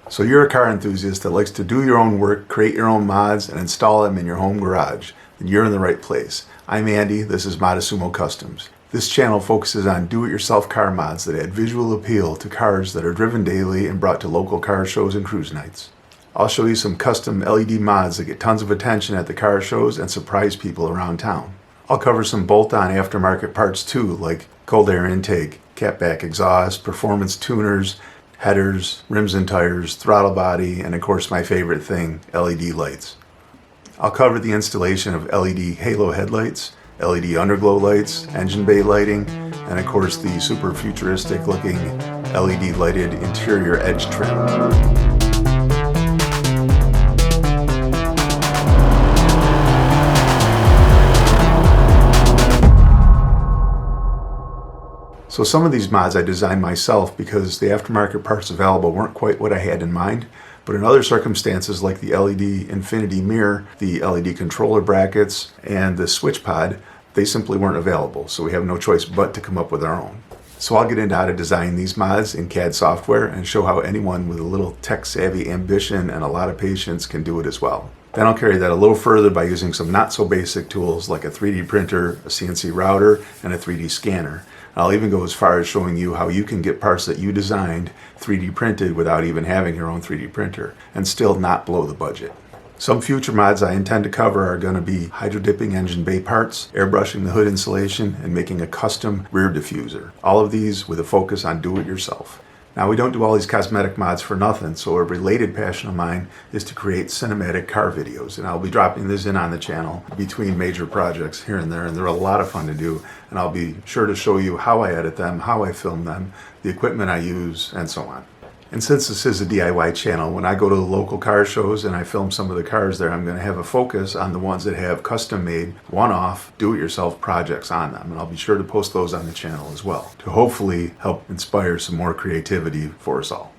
So you're a car enthusiast that likes to do your own work, create your own mods, and install them in your home garage, then you're in the right place. I'm Andy, this is Modisumo Customs. This channel focuses on do-it-yourself car mods that add visual appeal to cars that are driven daily and brought to local car shows and cruise nights. I'll show you some custom LED mods that get tons of attention at the car shows and surprise people around town. I'll cover some bolt-on aftermarket parts too, like cold air intake, catback exhaust, performance tuners, headers, rims and tires, throttle body, and of course my favorite thing, LED lights. I'll cover the installation of LED halo headlights, LED underglow lights, engine bay lighting, and of course the super futuristic looking LED lighted interior edge trim. So some of these mods I designed myself because the aftermarket parts available weren't quite what I had in mind, but in other circumstances like the LED infinity mirror, the LED controller brackets, and the switch pod, they simply weren't available, so we have no choice but to come up with our own. So I'll get into how to design these mods in CAD software and show how anyone with a little tech-savvy ambition and a lot of patience can do it as well. Then I'll carry that a little further by using some not-so-basic tools like a 3D printer, a CNC router, and a 3D scanner. I'll even go as far as showing you how you can get parts that you designed 3D printed without even having your own 3D printer and still not blow the budget. Some future mods I intend to cover are going to be hydro-dipping engine bay parts, airbrushing the hood insulation, and making a custom rear diffuser. All of these with a focus on do-it-yourself. Now, we don't do all these cosmetic mods for nothing, so a related passion of mine is to create cinematic car videos, and I'll be dropping this in on the channel between major projects here and there, and they're a lot of fun to do, and I'll be sure to show you how I edit them, how I film them, the equipment I use, and so on. And since this is a DIY channel, when I go to the local car shows and I film some of the cars there, I'm going to have a focus on the ones that have custom-made, one-off, do-it-yourself projects on them. And I'll be sure to post those on the channel as well, to hopefully help inspire some more creativity for us all.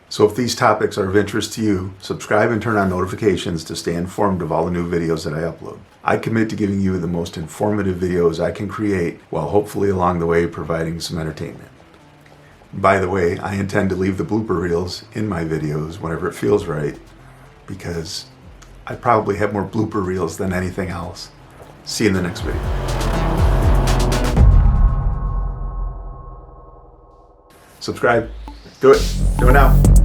So if these topics are of interest to you, subscribe and turn on notifications to stay informed of all the new videos that I upload. I commit to giving you the most informative videos I can create, while hopefully along the way providing some entertainment. By the way, I intend to leave the blooper reels in my videos whenever it feels right, because I probably have more blooper reels than anything else. See you in the next video. Subscribe. Do it. Do it now.